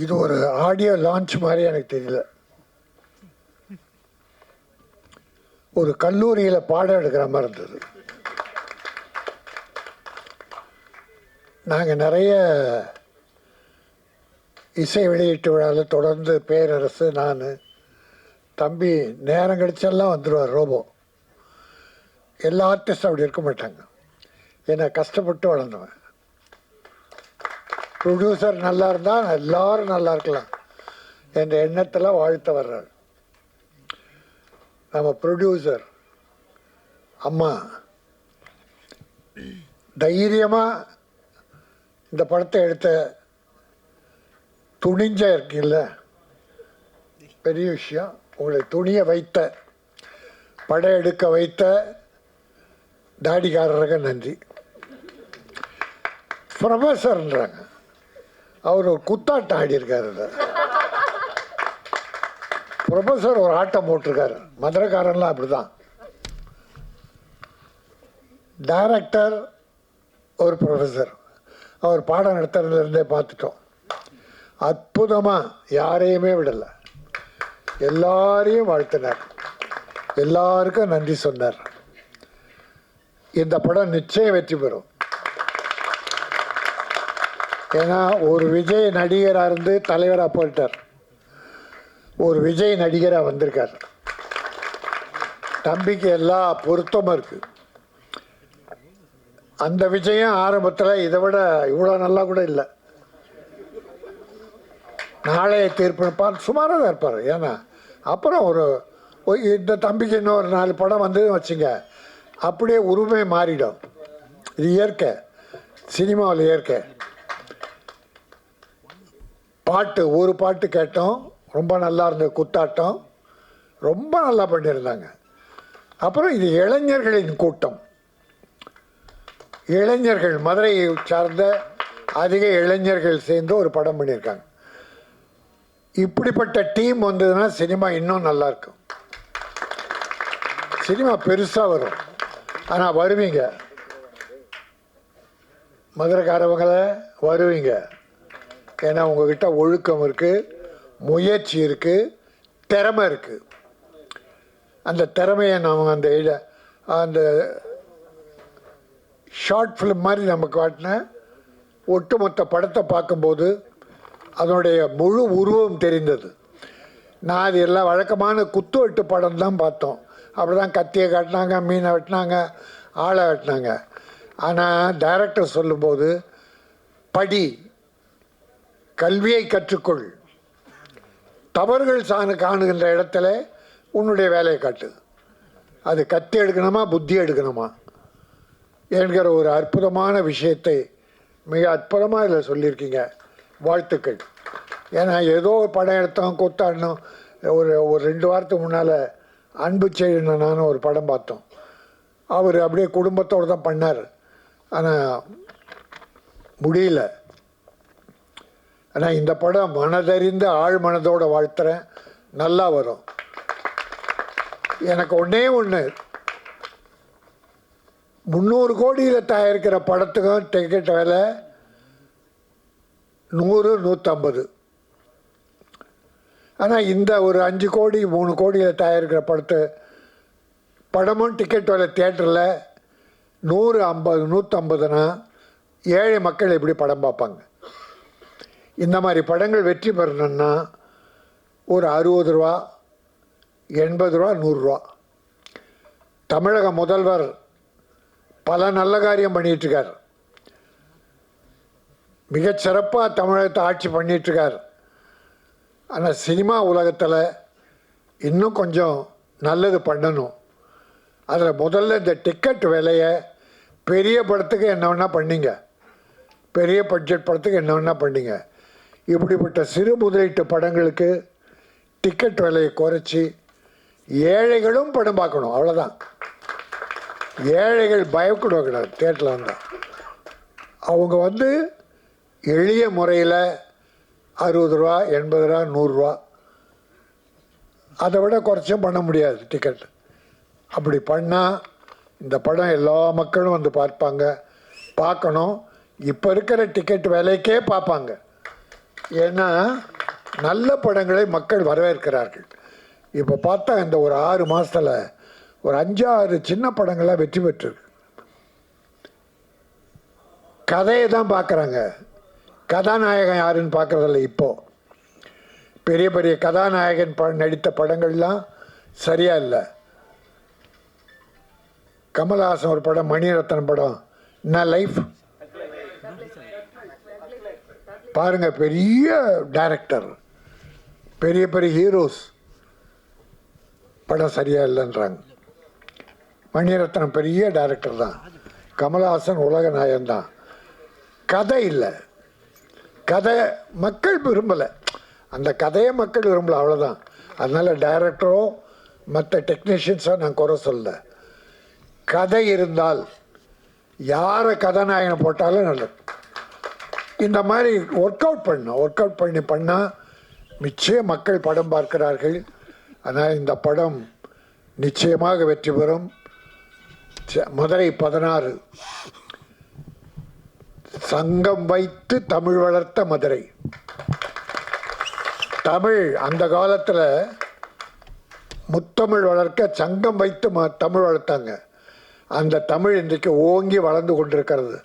இது ஒரு audio launch மாதிரி எனக்கு தெரியல. ஒரு கல்லூரியில் பாடம் எடுக்கிற மாதிரி இருந்தது. நாங்கள் நிறைய இசை வெளியீட்டு விழாவில் தொடர்ந்து பேரரசு, நான், தம்பி நேரம் கிடைச்செல்லாம் வந்துடுவார். ரோபோ எல்லா ஆர்டிஸ்டும் அப்படி இருக்க மாட்டாங்க. என்னை கஷ்டப்பட்டு வளர்ந்தவன். ப்ரொடியூசர் நல்லா இருந்தால் எல்லாரும் நல்லா இருக்கலாம் என்ற எண்ணத்தில் வாழ்த்த வர்றார். நம்ம ப்ரொடியூசர் அம்மா தைரியமாக இந்த படத்தை எடுத்த துணிஞ்ச இருக்குல்ல, பெரிய விஷயம். உங்களை துணிய வைத்த, படம் எடுக்க வைத்த தாடிக்காரருக்கு நன்றி. ப்ரொஃபஸர்ன்றாங்க, அவர் ஒரு குத்தாட்டம் ஆடியிருக்காரு. ப்ரொஃபஸர் ஒரு ஆட்டம் போட்டிருக்காரு. மதுரைக்காரன்லாம் அப்படி தான். டைரக்டர் ஒரு ப்ரொஃபஸர், அவர் பாடம் நடத்துறதுலேருந்தே பார்த்துட்டோம். அற்புதமாக யாரையுமே விடலை, எல்லாரையும் வாழ்த்தினார், எல்லாருக்கும் நன்றி சொன்னார். இந்த படம் நிச்சயம் வெற்றி பெறும். ஏன்னா ஒரு விஜய் நடிகராக இருந்து தலைவராக போயிட்டார், ஒரு விஜய் நடிகராக வந்திருக்கார். தம்பிக்கு எல்லா பொருத்தமும் இருக்குது. அந்த விஜயம் ஆரம்பத்தில் இதை விட இவ்வளோ நல்லா கூட இல்லை. நாளைய தீர்ப்புப்பார் சுமாராக தான் இருப்பார். ஏன்னா அப்புறம் ஒரு இந்த தம்பிக்கு இன்னொரு 4 படம் வந்து வச்சுங்க, அப்படியே உரிமை மாறிடும். இது இயற்கை, சினிமாவில் இயற்கை. பாட்டு ஒரு பாட்டு கேட்டோம், ரொம்ப நல்லா இருந்தது. குத்தாட்டம் ரொம்ப நல்லா பண்ணியிருந்தாங்க. அப்புறம் இது இளைஞர்களின் கூட்டம். இளைஞர்கள், மதுரையை சார்ந்த அதிக இளைஞர்கள் சேர்ந்து ஒரு படம் பண்ணியிருக்காங்க. இப்படிப்பட்ட டீம் வந்ததுன்னா சினிமா இன்னும் நல்லா இருக்கும். சினிமா பெருசாக வரும். ஆனால் வருவீங்க, மதுரைக்காரவங்களை வருவீங்க. ஏன்னா உங்ககிட்ட ஒழுக்கம் இருக்குது, முயற்சி இருக்குது, திறமை இருக்குது. அந்த திறமையை நாம் அந்த ஷார்ட் ஃபிலிம் மாதிரி நமக்கு காட்டின ஒட்டுமொத்த படத்தை பார்க்கும்போது அதனுடைய முழு உருவம் தெரிந்தது. நான் அது எல்லாம் வழக்கமான குத்து வெட்டு படம் தான் பார்த்தோம். அப்படி தான் கத்தியை காட்டினாங்க, மீனை வெட்டினாங்க, ஆளை வெட்டினாங்க. ஆனால் டைரக்டர் சொல்லும்போது, படி, கல்வியை கற்றுக்கொள், தவறுகள் காணுகின்ற இடத்துல உன்னுடைய வேலையை காட்டு. அது கத்தி எடுக்கணுமா புத்தி எடுக்கணுமா என்கிற ஒரு அற்புதமான விஷயத்தை மிக அற்புதமாக இதில் சொல்லியிருக்கீங்க. வாழ்த்துக்கள். ஏன்னா ஏதோ ஒரு படம் எடுத்தோம், கொத்தாடணும். ஒரு 2 வாரத்துக்கு முன்னால் அன்பு செய்யணும் நானும் ஒரு படம் பார்த்தோம். அவர் அப்படியே குடும்பத்தோடு தான் பண்ணார். ஆனால் முடியல. ஆனால் இந்த படம் மனதறிந்த ஆழ் மனதோடு வாழ்த்துறேன், நல்லா வரும். எனக்கு ஒன்றே ஒன்று, 300 கோடியில் தயாரிக்கிற படத்துக்கும் டிக்கெட் விலை 100, 150. ஆனால் இந்த ஒரு 5 கோடி 3 கோடியில் தயாரிக்கிற படமும் டிக்கெட் விலை தியேட்டரில் 100, 50, 150னா ஏழை மக்கள் எப்படி படம் பார்ப்பாங்க? இந்த மாதிரி படங்கள் வெற்றி பெறணுன்னா ஒரு 60 ரூபா, 80 ரூபா, 100 ரூபா. தமிழக முதல்வர் பல நல்ல காரியம் பண்ணிகிட்ருக்கார். மிகச்சிறப்பாக தமிழகத்தை ஆட்சி பண்ணிகிட்ருக்கார். ஆனால் சினிமா உலகத்தில் இன்னும் கொஞ்சம் நல்லது பண்ணணும். அதில் முதல்ல இந்த டிக்கெட் விலையை பெரிய படத்துக்கு என்ன வேணால் பண்ணிங்க, பெரிய பட்ஜெட் படத்துக்கு என்ன வேணால் பண்ணிங்க. இப்படிப்பட்ட சிறு முதலீட்டு படங்களுக்கு டிக்கெட் விலையை குறைச்சி ஏழைகளும் படம் பார்க்கணும். அவ்வளோதான். ஏழைகள் பயக்கூடாது தியேட்டரில் வந்தால். அவங்க எளிய முறையில் 60 ரூபா, 80 ரூபா, 100 ரூபா, அதை விட குறைச்சும் பண்ண முடியாது டிக்கெட். அப்படி பண்ணால் இந்த படம் எல்லா மக்களும் பார்ப்பாங்க, பார்க்கணும். இப்போ இருக்கிற டிக்கெட் விலைக்கே பார்ப்பாங்க. ஏன்னா நல்ல படங்களை மக்கள் வரவேற்கிறார்கள். இப்போ பார்த்தா இந்த ஒரு 6 மாதத்தில் ஒரு 5-6 சின்ன படங்கள்லாம் வெற்றி பெற்றிருக்கு. கதையை தான் பார்க்குறாங்க, கதாநாயகன் யாருன்னு பார்க்குறதில்ல. இப்போது பெரிய பெரிய கதாநாயகன் நடித்த படங்கள்லாம் சரியா இல்லை. கமல்ஹாசன் ஒரு படம், மணிரத்னம் படம், என்ன லைஃப் பாருங்க, பெரிய டைரக்டர், பெரிய பெரிய ஹீரோஸ், படம் சரியா இல்லைன்றாங்க. மணிரத்னம் பெரிய டைரக்டர் தான், கமல்ஹாசன் உலக நாயகன் தான். கதை இல்லை, கதை மக்கள் விரும்பலை, அந்த கதையை மக்கள் விரும்பலை, அவ்வளோதான். அதனால் டைரக்டரோ மற்ற டெக்னீஷியன்ஸோ நான் குறை சொல்ல. கதை இருந்தால் யாரை கதாநாயகனை போட்டாலும் நல்லது. இந்த மாதிரி ஒர்க் அவுட் பண்ணால் நிச்சயம் மக்கள் படம் பார்க்கிறார்கள். அதனால் இந்த படம் நிச்சயமாக வெற்றி பெறும். மதுரை 16 சங்கம் வைத்து தமிழ் வளர்த்த மதுரை. தமிழ் அந்த காலத்தில் முத்தமிழ் வளர்க்க சங்கம் வைத்து தமிழ் வளர்த்தாங்க. அந்த தமிழ் இன்றைக்கு ஓங்கி வளர்ந்து கொண்டிருக்கிறது.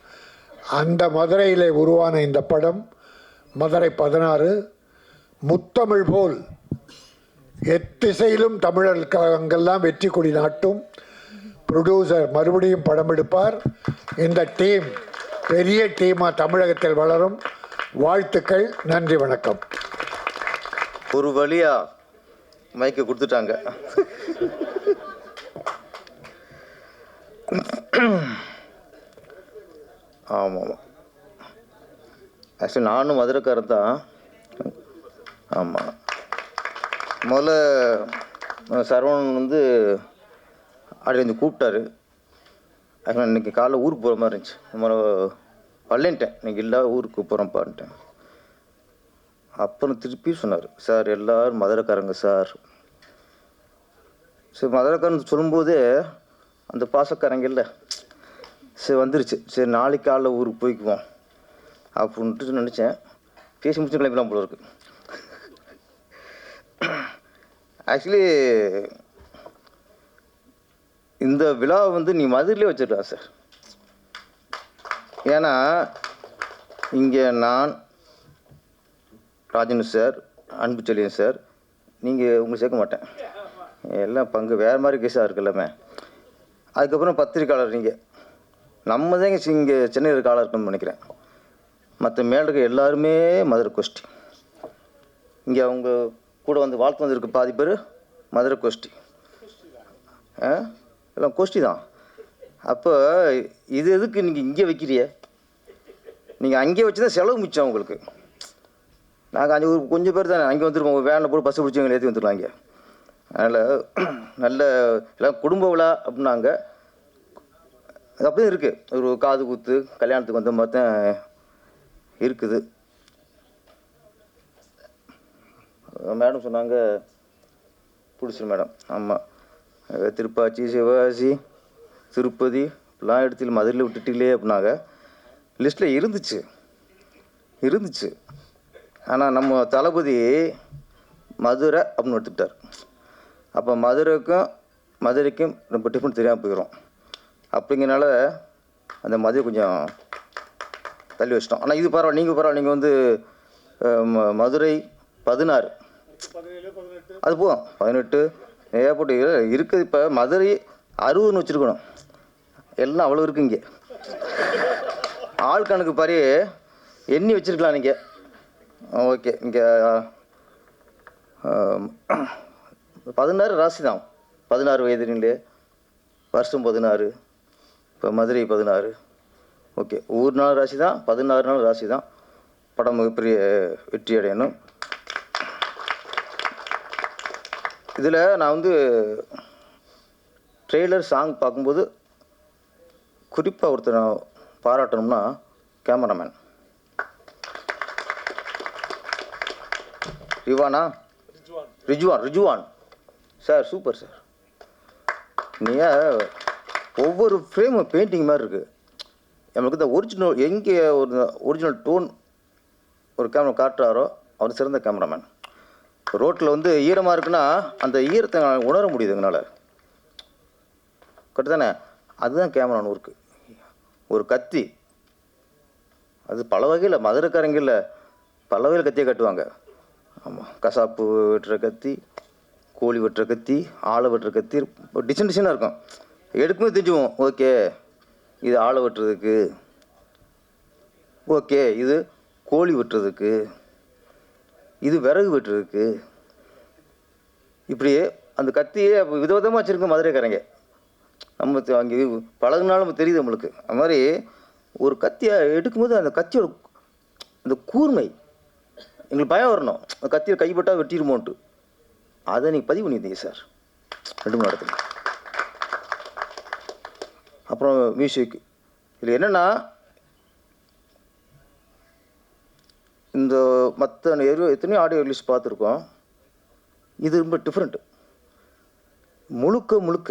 அந்த மதுரையில் உருவான இந்த படம் மதுரை 16 முத்தமிழ் போல் எத்திசையிலும் தமிழர்களெல்லாம் வெற்றி கொடி நாட்டும். ப்ரொடியூசர் மறுபடியும் படம் எடுப்பார். இந்த டீம் பெரிய டீமாக தமிழகத்தில் வளரும். வாழ்த்துக்கள், நன்றி, வணக்கம். ஒரு வழியா மைக்கை கொடுத்துட்டாங்க. ஆமாம், ஆக்சுவலி நானும் மதுரைக்காரன் தான். ஆமாம், முதல்ல சரவணன் வந்து அப்படி கூப்பிட்டாரு. ஆக்சுவலாக இன்றைக்கி காலைல ஊருக்கு போகிற மாதிரி இருந்துச்சு. நம்ம வரலேன்ட்டேன், இன்றைக்கி இல்லை ஊருக்கு போகிறோம்ப்பான்ட்டேன். அப்புறம் திருப்பி சொன்னார், சார் எல்லோரும் மதுரைக்காரங்க சார். சரி, மதுரைக்காரன் சொல்லும்போதே அந்த பாசக்காரங்க இல்லை, சரி வந்துருச்சு. சரி நாளைக்கு காலைல ஊருக்கு போய்க்குவோம் அப்படின்ட்டு நினச்சேன். பேசி முடிச்சு கிளம்பிலாம் போல இருக்கு. ஆக்சுவலி இந்த விழாவை வந்து நீ மதுரையிலே வச்சிருக்கா சார். ஏன்னா இங்கே நான், ராஜன் சார், அன்பு செல்லியன் சார், நீங்கள் உங்களுக்கு சேர்க்க மாட்டேன், எல்லாம் பங்கு வேறு மாதிரி கேஸாக இருக்கு எல்லாமே. அதுக்கப்புறம் பத்திரிக்கையாளர் நீங்கள், நம்ம தான் இங்கே சென்னையில் இருக்க ஆளாக இருக்கணும்னு நினைக்கிறேன். மற்ற மேலே இருக்க எல்லாருமே மதுரை கோஷ்டி. இங்கே அவங்க கூட வந்து வாழ்த்து வந்திருக்கு பாதி பேர் மதுரை கோஷ்டி, எல்லாம் கோஷ்டி தான். அப்போ இது எதுக்கு நீங்கள் இங்கே வைக்கிறிய? நீங்கள் அங்கே வச்சு தான் செலவு மிச்சம் உங்களுக்கு. நாங்கள் அங்கே கொஞ்சம் பேர் தானே அங்கே வந்துருக்கோம், வேனில் போட்டு பஸ்ஸை பிடிச்சி எங்களை ஏற்றி வந்துடலாம் இங்கே. அதனால் நல்ல எல்லாம் குடும்ப விழா அப்படின்னாங்க. அது அப்படியே இருக்குது. ஒரு காது குத்து கல்யாணத்துக்கு வந்த மாதிரி தான் இருக்குது. மேடம் சொன்னாங்க, பிடிச்சிரு மேடம். ஆமாம், திருப்பாச்சி, சிவகாசி, திருப்பதி இப்படிலாம் இடத்துல மதுரையில் விட்டுட்டீங்களே அப்படின்னாங்க. லிஸ்ட்டில் இருந்துச்சு. ஆனால் நம்ம தளபதி மதுரை அப்படின்னு எடுத்துக்கிட்டார். அப்போ மதுரைக்கும் ரொம்ப டிஃப்ரெண்ட் தெரியாமல் போயிடும். அப்படிங்கிறனால அந்த மதுரை கொஞ்சம் தள்ளி வச்சிட்டோம். ஆனால் இது பரவாயில்ல, நீங்கள் வந்து மதுரை 16 அது போதும், 18 ஏற்பட்டு இருக்குது. இப்போ மதுரை 60ன்னு வச்சுருக்கணும். எல்லாம் அவ்வளோ இருக்குது இங்கே. ஆள் கணக்கு பாரு எண்ணி வச்சுருக்கலாம் நீங்கள். ஓகே, இங்கே 16 ராசி தான். 16 வயதுலே வருஷம் 16. இப்போ மதுரை 16. ஓகே, ஊர் நாள் ராசி தான், 16 நாள் ராசி தான். படம் மிகப்பெரிய வெற்றி அடையணும். இதில் நான் வந்து ட்ரெய்லர் சாங் பார்க்கும்போது குறிப்பாக ஒருத்தர் பாராட்டணும்னா cameraman Rizwan sir. Super sir. நீங்கள் ஒவ்வொரு ஃப்ரேமும் பெயிண்டிங் மாதிரி இருக்குது. நம்மளுக்கு இந்த ஒரிஜினல் எங்கே ஒரு ஒரிஜினல் டோன் ஒரு கேமரா காட்டுறாரோ அவர் சிறந்த கேமராமேன். ரோட்டில் வந்து ஈரமாக இருக்குன்னா அந்த ஈரத்தை உணர முடியுது எங்களால். கரெக்டு தானே? அதுதான் கேமரான்னு ஒர்க்கு. ஒரு கத்தி, அது பல வகையில் மதுரைக்காரங்களில் பல வகையில் கத்தியை கட்டுவாங்க. ஆமாம், கசாப்பு வெட்டுற கத்தி, கோழி வெட்டுற கத்தி, ஆளை வெட்டுற கத்தி, டிசைன் டிசைனாக இருக்கும். எடுக்கும்போது தெரிஞ்சுவோம், ஓகே இது ஆளை வெட்டுறதுக்கு, ஓகே இது கோழி வெட்டுறதுக்கு, இது விறகு வெட்டுறதுக்கு. இப்படியே அந்த கத்தியே விதவிதமாக வச்சுருக்கோம் மதுரைக்காரங்க. நம்ம அங்கே பழகுனாலும் நம்ம தெரியுது நம்மளுக்கு. அது மாதிரி ஒரு கத்தியை எடுக்கும்போது அந்த கத்தியோட அந்த கூர்மை எங்களுக்கு பயம் வரணும். அந்த கத்தியை கைப்பட்டால் வெட்டிடுமோன்ட்டு. அதை நீங்கள் பதிவு பண்ணியிருந்தீங்க சார் 2 மணி நேரத்தில். அப்புறம் மியூசிக். இதில் என்னென்னா, இந்த மற்ற எத்தனையோ ஆடியோ ரிலீஸ் பார்த்துருக்கோம். இது ரொம்ப டிஃப்ரெண்ட்டு. முழுக்க முழுக்க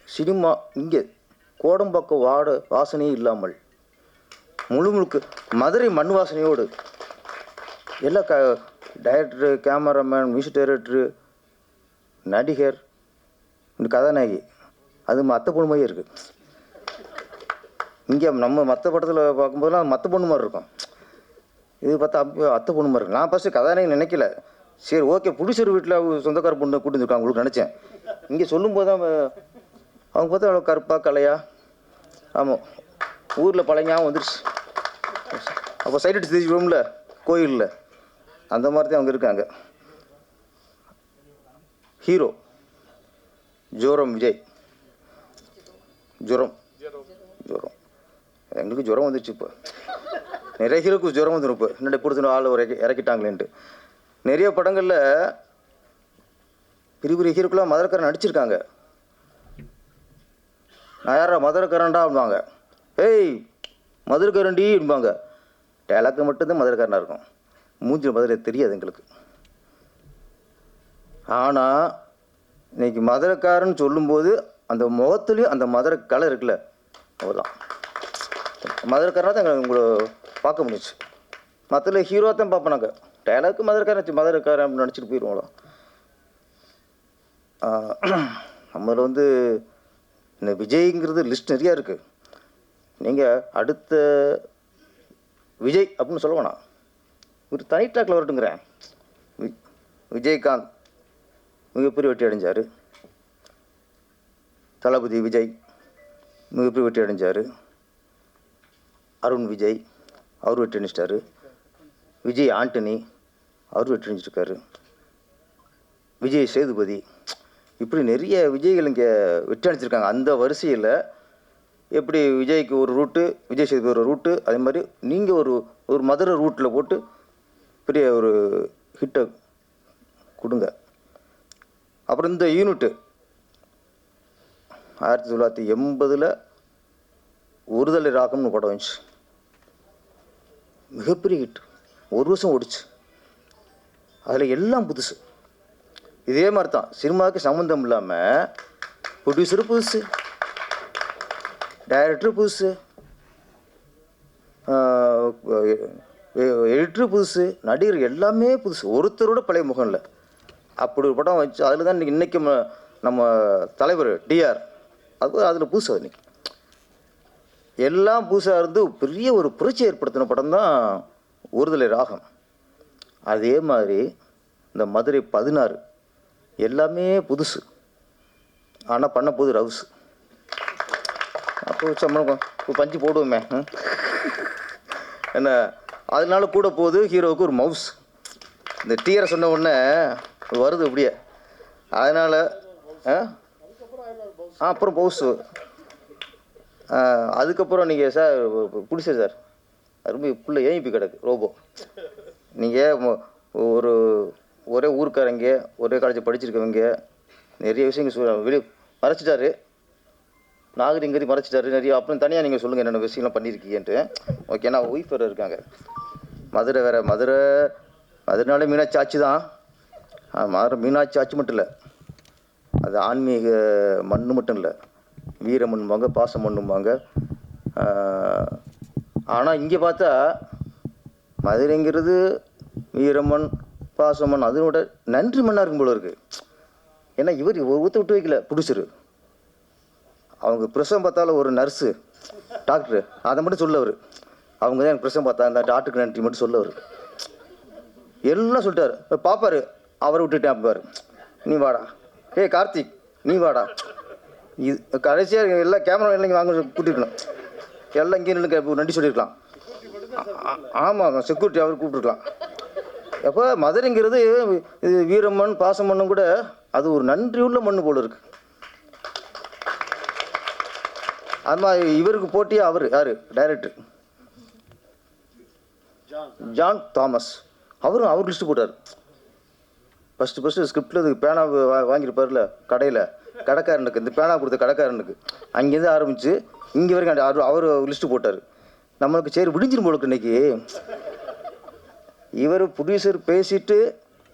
சினிமா இங்கே கோடம்பாக்கம் வாசனையே இல்லாமல் முழுக்க மதுரை மண் வாசனையோடு எல்லா டைரக்டரு, கேமராமேன், மியூசிக் டைரக்டரு, நடிகர், இந்த கதாநாயகி, அது அத்தை பொண்ணு மாதிரியே இருக்குது. இங்கே நம்ம மற்ற படத்தில் பார்க்கும்போதெல்லாம் மற்ற பொண்ணு மாதிரி இருக்கும். இது பார்த்தா அப்போ அத்தை பொண்ணு மாதிரி இருக்கும். நான் ஃபஸ்ட்டு கதாநாயகி நினைக்கல. சரி ஓகே, புடிச்சர் வீட்டில் சொந்தக்கார பொண்ணு கூட்டு வந்துருக்காங்க உங்களுக்கு நினச்சேன். இங்கே சொல்லும்போது தான் அவங்க பார்த்தா அவ்வளோ கருப்பாக கலையா. ஆமாம், ஊரில் பழங்காமல் வந்துடுச்சு. அப்போ சைட் அடிச்சு தெரிஞ்சுக்கோம்ல கோயிலில், அந்த மாதிரி தான் அவங்க இருக்காங்க. ஹீரோ ஜோரம் விஜய். ஜுரம் எங்களுக்கு ஜுரம் வந்துடுச்சு. இப்போ நிறைய ஹீரோக்கு ஜுரம் வந்துடும். இப்போ என்னடா கொடுத்துன ஆள் இறக்கிட்டாங்களேன்ட்டு. நிறைய படங்களில் பெரிய பெரிய ஹீரோக்கெல்லாம் மதுரைக்காரன் நடிச்சிருக்காங்க. நான் யாரா மதுரைக்காரன்டா அப்படின்பாங்க. ஏய் மதுரைக்காரன்டி அப்படின்பாங்க. டேலாக்கு மட்டும்தான் மதுரைக்காரனாக இருக்கும். மூஞ்சில் மதுரை தெரியாது எங்களுக்கு. ஆனால் இன்னைக்கு மதுரைக்காரன்னு சொல்லும்போது அந்த முகத்துலேயும் அந்த மதுரை கலை இருக்குல்ல, அவ்வளோதான் மதுரைக்காரனாக தான் உங்களை பார்க்க முடிஞ்சிச்சு. மற்ற ஹீரோ தான் பார்ப்போனாங்க. டேலாக்கு மதுரைக்காரன் அப்படின்னு நினச்சிட்டு போயிடுவோம். நம்மள வந்து இந்த விஜய்ங்கிறது லிஸ்ட் நிறையா இருக்குது. நீங்கள் அடுத்த விஜய் அப்படின்னு சொல்ல வேணாம், ஒரு தனி ட்ராக்கில் வரட்டுங்கிறேன். விஜயகாந்த் மிகப்பெரிய வெற்றி அடைஞ்சார். தளபதி விஜய் மிகப்பெரிய வெற்றி அடைஞ்சார். அருண் விஜய் அவர் வெற்றி அடைஞ்சிட்டாரு. விஜய் ஆண்டனி அவர் வெற்றி அடைஞ்சிருக்காரு. விஜய் சேதுபதி, இப்படி நிறைய விஜய்கள் இங்கே வெற்றி அடைஞ்சிருக்காங்க. அந்த வரிசையில் எப்படி விஜய்க்கு ஒரு ரூட்டு, விஜய் சேதுபதி ஒரு ரூட்டு, அதே மாதிரி நீங்கள் ஒரு மதுரை ரூட்டில் போட்டு பெரிய ஒரு ஹிட்டை கொடுங்க. அப்புறம் இந்த யூனிட்டு 1980 ஒருதலை ராகம்னு படம் வந்துச்சு. மிகப்பெரிய ஹிட். 1 வருஷம் ஓடிச்சு. அதில் எல்லாம் புதுசு. இதே மாதிரி தான் சினிமாவுக்கு சம்மந்தம் இல்லாமல் ப்ரொடியூசரு புதுசு, டைரக்டரு புதுசு, எடிட்டரு புதுசு, நடிகர் எல்லாமே புதுசு. ஒருத்தரோட பழைய முகம் இல்லை. அப்படி ஒரு படம் வச்சு அதில் தான் இன்றைக்கி நம்ம தலைவர் டிஆர் அதில் புதுசு. அது இன்றைக்கி எல்லாம் புதுசாக இருந்து பெரிய ஒரு புரட்சி ஏற்படுத்தின படம் தான் ஒருதலை ராகம். அதே மாதிரி இந்த மதுரை 16 எல்லாமே புதுசு. ஆனால் பண்ண போது ரவுஸ். அப்போ சம்பளம் பஞ்சு போடுவோமே என்ன, அதனால கூட போகுது ஹீரோவுக்கு ஒரு மவுஸ். இந்த டிஆரை சொன்ன உடனே வருது அப்படியே. அதனால் அப்புறம் பவுஸு. அதுக்கப்புறம் நீங்கள் சார் பிடிச்சது சார் ரொம்ப புள்ள ஏங்கி கிடக்கு ரோபோ. நீங்கள் ஒரே ஊருக்காரங்க, ஒரே காலேஜ் படிச்சிருக்கவங்க, நிறைய விஷயங்கள் வெளியே மறைச்சிட்டாரு. நாகரிகங்கதி மறைச்சிட்டாரு நிறைய. அப்புறம் தனியாக நீங்கள் சொல்லுங்கள் என்னென்ன விஷயம்லாம் பண்ணியிருக்கீங்கன்ட்டு. ஓகே, நான் ஒய்ஃப் வேறு இருக்காங்க. மதுரை வேறு. மதுரைனாலே மீனாட்சி ஆட்சி தான். மதுரை மீனாட்சி ஆட்சி மட்டும் இல்லை, அது ஆன்மீக மண் மட்டும் இல்லை, வீர மண்ணுவாங்க, பாச மண்ணுவாங்க. ஆனால் இங்கே பார்த்தா மதுரைங்கிறது வீரமண் பாசமண் அதனோட நன்றி மண்ணாக இருக்கும் போல இருக்குது. ஏன்னா இவர் ஒருத்த விட்டு வைக்கல ப்ரொடியூசரு. அவங்க பிரசவம் பார்த்தாலும் ஒரு நர்ஸு டாக்டரு அதை மட்டும் சொல்லவர். அவங்க தான் எனக்கு பிரசவம் பார்த்தா அந்த டாக்டருக்கு நன்றி மட்டும் சொல்லவர். எல்லாம் சொல்லிட்டாரு. பார்ப்பாரு, அவரை விட்டுட்டேன் பாரு, நீ வாடா, கார்த்திக் நீ வாடா. இது கடைசியாக எல்லாம் கேமரா எல்லாம் இங்கே வாங்க கூட்டிருக்கலாம், எல்லாம் இங்கே நின்று நன்றி சொல்லியிருக்கலாம். ஆமாம், செக்யூரிட்டி அவர் கூப்பிட்டுருக்கலாம். அப்போ மதுரைங்கிறது இது வீரமண் பாசமண்ணும் கூட அது ஒரு நன்றி உள்ள மண் போல இருக்கு. அது மாதிரி இவருக்கு போட்டியே அவர் யார் டைரக்டர் ஜான் தாமஸ். அவர் லிஸ்ட்டு போட்டார். ஃபஸ்ட்டு ஸ்கிரிப்டில் இதுக்கு பேனா வாங்கியிருப்பார்ல கடையில் கடைக்காரனுக்கு, இந்த பேனா கொடுத்த கடைக்காரனுக்கு அங்கேருந்து ஆரம்பித்து இங்கே வரைக்கும் அவர் லிஸ்ட்டு போட்டார். நம்மளுக்கு சரி விடிஞ்சிரும் போலுக்கு இன்னைக்கு. இவர் ப்ரொடியூசர் பேசிட்டு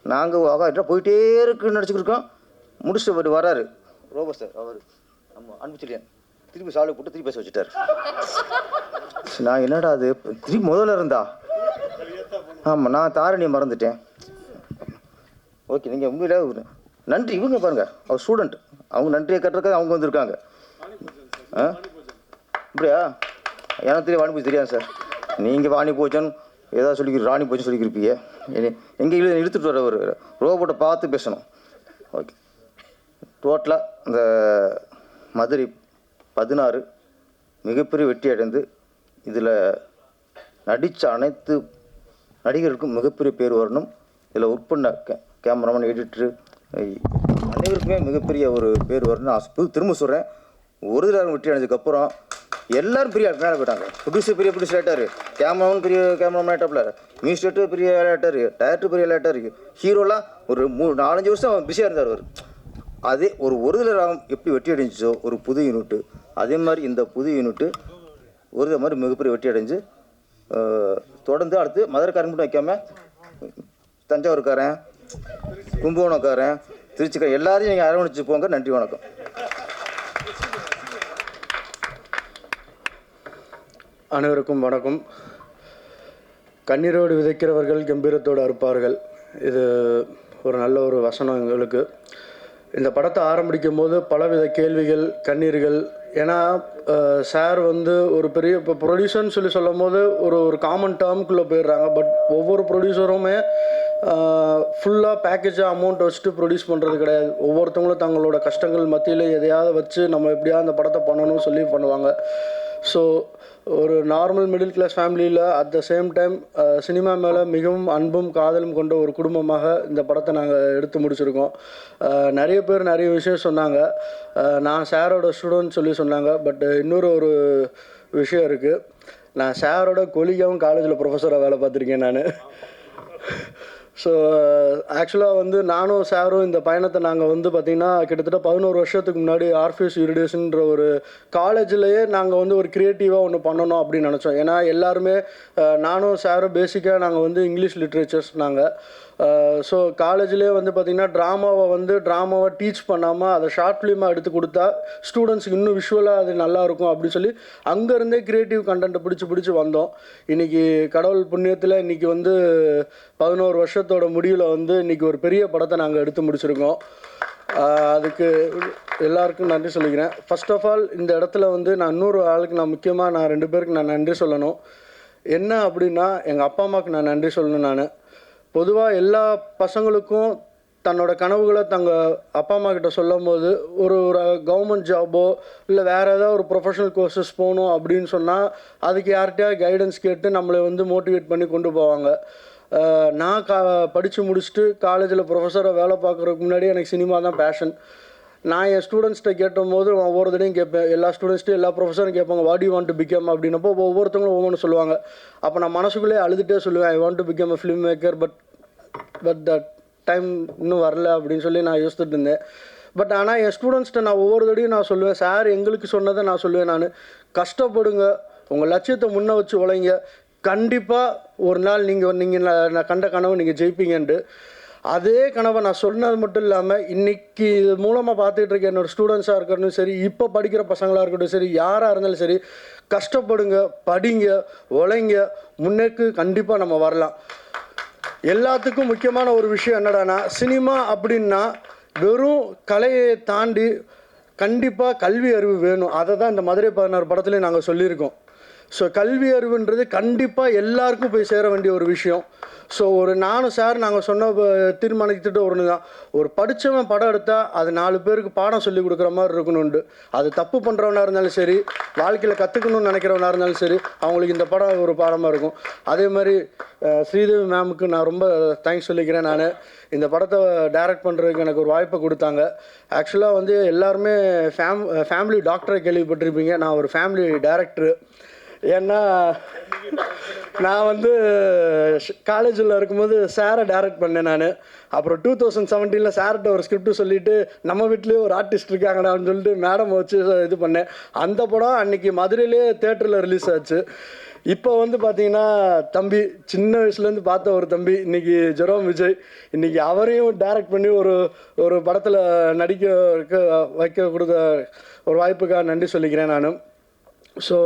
நாங்கள் போயிட்டே இருக்குன்னு நினச்சிக்கிருக்கோம். முடிச்சுட்டு வராரு ரோபோ சார், அவர் நம்ம அனுப்பிச்சிட்டேன், திருப்பி சாலை போட்டு திருப்பி பேச வச்சுட்டார். நான் என்னடா அது திருப்பி முதல்ல இருந்தா? ஆமாம், நான் தாரணியை மறந்துட்டேன். ஓகே, நீங்கள் உண்மையில நன்றி. இவங்க பாருங்க, அவர் ஸ்டூடெண்ட், அவங்க நன்றியை கட்டுறதுக்காக அவங்க வந்திருக்காங்க. அப்படியா? எனக்கு தெரியும் வாணி பூச்சி தெரியாது சார். நீங்கள் வாணி பூச்சன் ஏதாவது சொல்லி ராணி பூச்சி சொல்லிக்கிருப்பீங்க. எங்கே இழுத்துட்டு வர ஒரு ரோபோட்டை பார்த்து பேசணும். ஓகே, டோட்டலாக இந்த மதுரை 16 மிகப்பெரிய வெற்றி அடைந்து இதில் நடித்த அனைத்து நடிகருக்கும் மிகப்பெரிய பேர் வரணும். இதில் ஒர்க் பண்ண கேமராமேன், எடிட்ரு அனைவருக்குமே மிகப்பெரிய ஒரு பேர் வரணும்னு ஆசை. திரும்ப சொல்கிறேன், ஒரு தடவை வெற்றி அடைஞ்சதுக்கப்புறம் எல்லோரும் பெரிய மேலே போயிட்டாங்க. ப்ரொடியூசர் பெரிய ப்ரொடியூசர் ஆகிட்டார், கேமராமேன் பெரிய கேமராமேன் ஆகிட்டாப்ல, மியூசிக் பெரிய ஆகிட்டார், டைரக்டர் பெரிய ஆகிட்டார், ஹீரோலாம் ஒரு 4-5 வருஷம் பிஸியாக இருந்தார் அவர். அதே ஒரு தடவை எப்படி வெற்றி அடைஞ்சிச்சோ ஒரு புது யூனிட்டு, அதே மாதிரி இந்த புது யூனிட்டு ஒரு மாதிரி மிகப்பெரிய வெற்றி அடைஞ்சு தொடர்ந்து அடுத்து மதுரைக்காரன் மட்டும் வைக்காமல் தஞ்சாவூர்காரன், கும்பகோணக்காரன், திருச்சிக்காரன் எல்லாரையும் நீங்கள் அரவணைச்சு போங்க. நன்றி, வணக்கம். அனைவருக்கும் வணக்கம். கண்ணீரோடு விதைக்கிறவர்கள் கம்பீரத்தோடு அறுப்பார்கள். இது ஒரு நல்ல ஒரு வசனம் எங்களுக்கு. இந்த படத்தை ஆரம்பிக்கும் போது பலவித கேள்விகள், கண்ணீர்கள். ஏன்னா சார் ஒரு பெரிய இப்போ ப்ரொடியூசர்னு சொல்லும் போது ஒரு காமன் டேர்முக்குள்ளே போயிடுறாங்க. பட் ஒவ்வொரு ப்ரொடியூசருமே ஃபுல்லாக பேக்கேஜாக அமௌண்ட் வச்சுட்டு ப்ரொடியூஸ் பண்ணுறது கிடையாது. ஒவ்வொருத்தவங்களும் தங்களோட கஷ்டங்கள் மத்தியில் எதையாவது வச்சு நம்ம எப்படியாவது அந்த படத்தை பண்ணணும்னு சொல்லி பண்ணுவாங்க. ஸோ ஒரு நார்மல் மிடில் கிளாஸ் ஃபேமிலியில் at the same time cinema மேலே மிகவும் அன்பும் காதலும் கொண்ட ஒரு குடும்பமாக இந்த படத்தை நாங்கள் எடுத்து முடிச்சிருக்கோம். நிறைய பேர் நிறைய விஷயம் சொன்னாங்க. நான் சாரோட ஸ்டூடெண்ட் சொல்லி சொன்னாங்க. பட் இன்னொரு விஷயம் இருக்குது. நான் சாரோட கொலிகாவும் காலேஜில் ப்ரொஃபஸராக வேலை பார்த்துருக்கேன் நான். ஸோ ஆக்சுவலாக நானும் சாரும் இந்த பயணத்தை நாங்கள் பார்த்திங்கன்னா கிட்டத்தட்ட 11 வருஷத்துக்கு முன்னாடி ஆர்ஃபியூஸ் யூரிடேஷன்ற ஒரு காலேஜ்லேயே நாங்கள் ஒரு க்ரியேட்டிவாக ஒன்று பண்ணணும் அப்படின்னு நினச்சோம். ஏன்னா எல்லாருமே நானும் சாரும் பேசிக்காக நாங்கள் இங்கிலீஷ் லிட்ரேச்சர்ஸ் நாங்கள். ஸோ காலேஜ்லேயே பார்த்திங்கன்னா ட்ராமாவை டீச் பண்ணாமல் அதை ஷார்ட் ஃபிலிமாக எடுத்து கொடுத்தா ஸ்டூடெண்ட்ஸுக்கு இன்னும் விஷுவலாக அது நல்லாயிருக்கும் அப்படின்னு சொல்லி அங்கேருந்தே க்ரியேட்டிவ் கண்டென்ட்டை பிடிச்சி வந்தோம். இன்றைக்கி கடவுள் புண்ணியத்தில் இன்றைக்கி 11 வருஷத்தோட முடிவில் இன்றைக்கி ஒரு பெரிய படத்தை நாங்கள் எடுத்து முடிச்சிருக்கோம். அதுக்கு எல்லாருக்கும் நன்றி சொல்லிக்கிறேன். ஃபர்ஸ்ட் ஆஃப் ஆல் இந்த இடத்துல நான் இன்னொரு ஆளுக்கு முக்கியமாக 2 பேருக்கு நான் நன்றி சொல்லணும். என்ன அப்படின்னா, எங்கள் அப்பா அம்மாவுக்கு நான் நன்றி சொல்லணும். நான் பொதுவாக எல்லா பசங்களுக்கும் தன்னோட கனவுகளை தங்கள் அப்பா அம்மா கிட்ட சொல்லும் போது ஒரு கவர்மெண்ட் ஜாபோ இல்லை வேறு ஏதாவது ஒரு ப்ரொஃபஷனல் கோர்சஸ் போகணும் அப்படின்னு சொன்னால் அதுக்கு யார்கிட்டயா கைடன்ஸ் கேட்டு நம்மளை மோட்டிவேட் பண்ணி கொண்டு போவாங்க. நான் படித்து முடிச்சுட்டு காலேஜில் ப்ரொஃபஸராக வேலை பார்க்குறதுக்கு முன்னாடி எனக்கு சினிமா தான் பேஷன். நான் என் ஸ்டூடெண்ட்ஸ்கிட்ட கேட்டும்போது ஒவ்வொரு தடையும் கேட்பேன். எல்லா ஸ்டூடெண்ட்ஸ்ட்டும் எல்லா ப்ரொஃபஸரும் கேட்பாங்க, what you want to become அப்படின்னப்போ ஒவ்வொருத்தவங்களும் ஒவ்வொன்று சொல்லுவாங்க. அப்போ நான் மனசுக்குள்ளே அழுதுகிட்டே சொல்லுவேன், I want to become a film maker, but that time இன்னும் வரல அப்படின்னு சொல்லி நான் யோசிச்சுட்டு இருந்தேன். பட் ஆனால் என் ஸ்டூடெண்ட்ஸ்கிட்ட நான் ஒவ்வொரு தடையும் நான் சொல்லுவேன், சார் எங்களுக்கு சொன்னதை நான் சொல்லுவேன். நான் கஷ்டப்படுங்க, உங்கள் லட்சியத்தை முன்னே வச்சு உழைங்க, கண்டிப்பாக ஒரு நாள் நீங்கள் நான் கண்ட கனவு நீங்கள் ஜெயிப்பீங்கன்ட்டு. அதே கனவை நான் சொன்னது மட்டும் இல்லாமல் இன்றைக்கி இது மூலமாக பார்த்துட்டு இருக்க என்னோடய ஸ்டூடெண்ட்ஸாக இருக்கட்டும் சரி, இப்போ படிக்கிற பசங்களாக இருக்கட்டும் சரி, யாராக இருந்தாலும் சரி, கஷ்டப்படுங்க, படிங்க, உழைங்க, முன்னேக்கு கண்டிப்பாக நம்ம வரலாம். எல்லாத்துக்கும் முக்கியமான ஒரு விஷயம் என்னடானா, சினிமா அப்படின்னா வெறும் கலையை தாண்டி கண்டிப்பாக கல்வி அறிவு வேணும். அதை தான் இந்த மதுரை 16 படத்துலேயும் நாங்கள் சொல்லியிருக்கோம். ஸோ கல்வி அறிவுன்றது கண்டிப்பாக எல்லாருக்கும் போய் சேர வேண்டிய ஒரு விஷயம். ஸோ நானும் சார் நாங்கள் சொன்ன தீர்மானித்துட்டு ஒன்று தான், ஒரு படித்தவன் படம் எடுத்தால் அது 4 பேருக்கு பாடம் சொல்லி கொடுக்குற மாதிரி இருக்கணுண்டு. அது தப்பு பண்ணுறவனாக இருந்தாலும் சரி, வாழ்க்கையில் கற்றுக்கணும்னு நினைக்கிறவனாக இருந்தாலும் சரி, அவங்களுக்கு இந்த படம் ஒரு பாடமாக இருக்கும். அதே மாதிரி ஸ்ரீதேவி மேமுக்கு நான் ரொம்ப தேங்க்ஸ் சொல்லிக்கிறேன். நான் இந்த படத்தை டைரக்ட் பண்ணுறதுக்கு எனக்கு ஒரு வாய்ப்பை கொடுத்தாங்க. ஆக்சுவலாக வந்து எல்லாருமே ஃபேமிலி டாக்டரை கேள்விப்பட்டிருப்பீங்க. நான் ஒரு ஃபேமிலி டைரக்டரு. ஏன்னா நான் வந்து காலேஜில் இருக்கும்போது சாரை டைரக்ட் பண்ணேன் நான். அப்புறம் 2017 சார்கிட்ட ஒரு ஸ்கிரிப்ட் சொல்லிவிட்டு நம்ம வீட்லேயே ஒரு ஆர்டிஸ்ட் இருக்காங்கடான்னு சொல்லிட்டு மேடம் வச்சு இது பண்ணேன். அந்த படம் அன்றைக்கி மதுரையிலே தேட்டரில் ரிலீஸ் ஆச்சு. இப்போ வந்து பார்த்தீங்கன்னா தம்பி சின்ன வயசுலேருந்து பார்த்த ஒரு தம்பி இன்றைக்கி ஜெரோம் விஜய், இன்றைக்கி அவரையும் டைரக்ட் பண்ணி ஒரு படத்தில் நடிக்க வைக்க கொடுத்த ஒரு வாய்ப்புக்காக நன்றி சொல்லிக்கிறேன் நான். ஸோ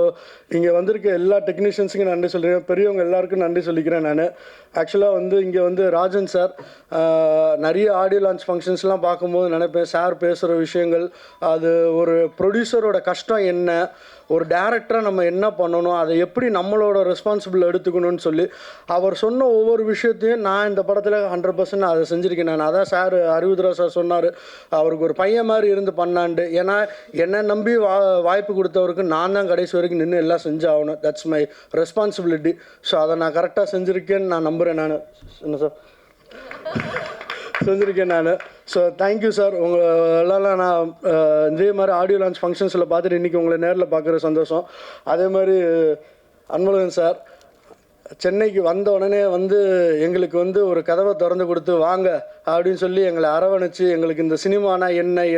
இங்கே வந்திருக்க எல்லா டெக்னீஷியன்ஸுக்கும் நன்றி சொல்கிறேன், பெரியவங்க எல்லாருக்கும் நன்றி சொல்லிக்கிறேன் நான். ஆக்சுவலாக வந்து இங்கே வந்து ராஜன் சார் நிறைய ஆடியோ லான்ச் ஃபங்க்ஷன்ஸ்லாம் பார்க்கும்போது நினைப்பேன், சார் பேசுகிற விஷயங்கள், அது ஒரு ப்ரொடியூசரோட கஷ்டம் என்ன, ஒரு டேரக்டராக நம்ம என்ன பண்ணணும், அதை எப்படி நம்மளோட ரெஸ்பான்சிபிள் எடுத்துக்கணும்னு சொல்லி அவர் சொன்ன ஒவ்வொரு விஷயத்தையும் நான் இந்த படத்தில் 100% அதை செஞ்சுருக்கேன் நான். அதான் சார் அறிவுத்ரா சார் சொன்னார், அவருக்கு ஒரு பையன் மாதிரி இருந்து பண்ணான்ட்டு. ஏன்னா என்னை நம்பி வாய்ப்பு கொடுத்தவருக்கு நான் தான் கடைசி வரைக்கும் நின்று எல்லாம் செஞ்சாகணும். That's my responsibility. ஸோ அதை நான் கரெக்டாக செஞ்சுருக்கேன்னு நான் நம்புகிறேன். நான் என்ன சார் செஞ்சுருக்கேன் நான். So thank you sir. உங்களெல்லாம் நான் இதே மாதிரி ஆடியோ லான்ச் ஃபங்க்ஷன்ஸில் பார்த்துட்டு இன்றைக்கி உங்களை நேரில் பார்க்குற சந்தோஷம். அதே மாதிரி அன்பழகன் சார் சென்னைக்கு வந்த உடனே வந்து எங்களுக்கு வந்து ஒரு கதவை திறந்து கொடுத்து வாங்க அப்படின்னு சொல்லி எங்களை அரவணைச்சு, எங்களுக்கு இந்த சினிமானா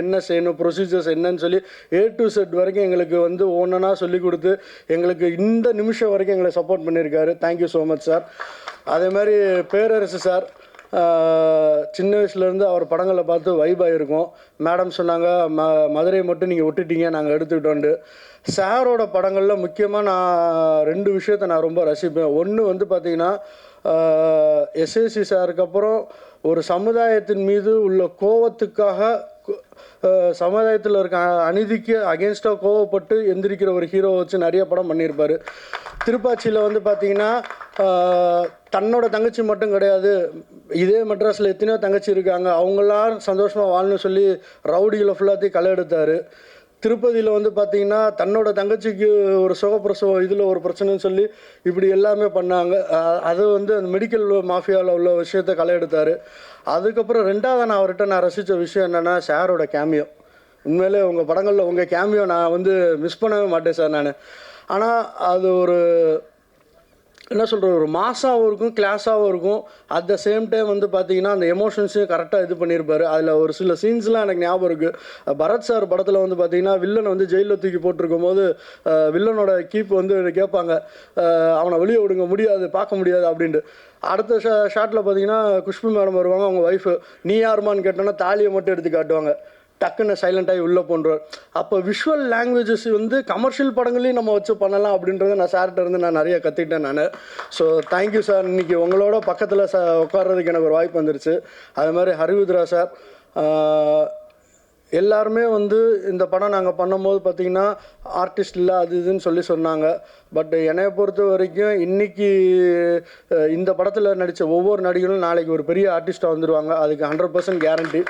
என்ன செய்யணும், ப்ரொசீஜர்ஸ் என்னன்னு சொல்லி A to Z வரைக்கும் எங்களுக்கு வந்து ஒன்றா சொல்லி கொடுத்து எங்களுக்கு இந்த நிமிஷம் வரைக்கும் எங்களை சப்போர்ட் பண்ணியிருக்காரு. Thank you so much sir. அதே மாதிரி பேரரசு சார், சின்ன வயசுலேருந்து அவர் படங்களை பார்த்து வைப் ஆகிருக்கோம். மேடம் சொன்னாங்க மதுரையை மட்டும் நீங்கள் விட்டுட்டீங்க, நாங்கள் எடுத்துக்கிட்டோண்டு. சாரோட படங்களில் முக்கியமாக நான் 2 விஷயத்தை நான் ரொம்ப ரசிப்பேன். ஒன்று வந்து பார்த்திங்கன்னா எஸ்ஏசி சாருக்கு அப்புறம் ஒரு சமுதாயத்தின் மீது உள்ள கோவத்துக்காக சமுதாயத்தில் இருக்க அநீதிக்கு அகேன்ஸ்டாக கோவப்பட்டு எந்திரிக்கிற ஒரு ஹீரோவை வச்சு நிறைய படம் பண்ணியிருப்பார். திருப்பாச்சியில் வந்து பார்த்திங்கன்னா தன்னோட தங்கச்சி மட்டும் கிடையாது, இதே மெட்ராஸில் எத்தனையோ தங்கச்சி இருக்காங்க, அவங்களாம் சந்தோஷமாக வாழணும்னு சொல்லி ரவுடிகளை ஃபுல்லாத்தையும் களை எடுத்தார். திருப்பதியில் வந்து பார்த்திங்கன்னா தன்னோட தங்கச்சிக்கு ஒரு சுகப்பிரசவம் இதில் ஒரு பிரச்சனைன்னு சொல்லி இப்படி எல்லாமே பண்ணாங்க. அது வந்து அந்த மெடிக்கல் மாஃபியாவில் உள்ள விஷயத்தை களை எடுத்தார். அதுக்கப்புறம் 2வது நான் அவர்கிட்ட நான் ரசித்த விஷயம் என்னென்னா சாரோட கேமியோ. உண்மையிலே உங்கள் படங்களில் உங்கள் கேமியோ நான் வந்து மிஸ் பண்ணவே மாட்டேன் சார் நான். ஆனால் அது ஒரு என்ன சொல்கிறது, ஒரு மாஸாகவும் இருக்கும், கிளாஸாகவும் இருக்கும். அட் த சேம் டைம் வந்து பார்த்திங்கன்னா அந்த எமோஷன்ஸையும் கரெக்டாக இது பண்ணியிருப்பார். அதில் ஒரு சில சீன்ஸ்லாம் எனக்கு ஞாபகம் இருக்குது. பரத் சார் படத்தில் வந்து பார்த்திங்கன்னா வில்லனை வந்து ஜெயிலில் தூக்கி போட்டிருக்கும் போது வில்லனோட கீப் வந்து கேட்பாங்க, அவனை வெளியே விடுங்க, முடியாது, பார்க்க முடியாது அப்படின்ட்டு. அடுத்த ஷாட்டில் பார்த்திங்கன்னா குஷ்பு மேடம் வருவாங்க, அவங்க ஒய்ஃபு நீ யாருமான்னு கேட்டோன்னா தாலியை மட்டும் எடுத்து காட்டுவாங்க, டக்குன்னு சைலண்ட்டாகி உள்ளே போன்றார். அப்போ விஷுவல் லாங்குவேஜஸ் வந்து கமர்ஷியல் படங்களையும் நம்ம வச்சு பண்ணலாம் அப்படின்றத நான் சார்கிட்ட இருந்து நான் நிறைய கற்றுக்கிட்டேன் நான். So thank you sir. இன்றைக்கி உங்களோட பக்கத்தில் உட்கார்றதுக்கு எனக்கு ஒரு வாய்ப்பு வந்துருச்சு. அது மாதிரி அறிவுத்ரா சார், எல்லாருமே வந்து இந்த படம் நாங்கள் பண்ணும்போது பார்த்திங்கன்னா ஆர்டிஸ்ட் இல்லை அது இதுன்னு சொல்லி சொன்னாங்க. பட் என்னை பொறுத்த வரைக்கும் இன்றைக்கி இந்த படத்தில் நடித்த ஒவ்வொரு நடிகரும் நாளைக்கு ஒரு பெரிய ஆர்டிஸ்ட்டாக வந்துடுவாங்க, அதுக்கு 100% கேரண்டி.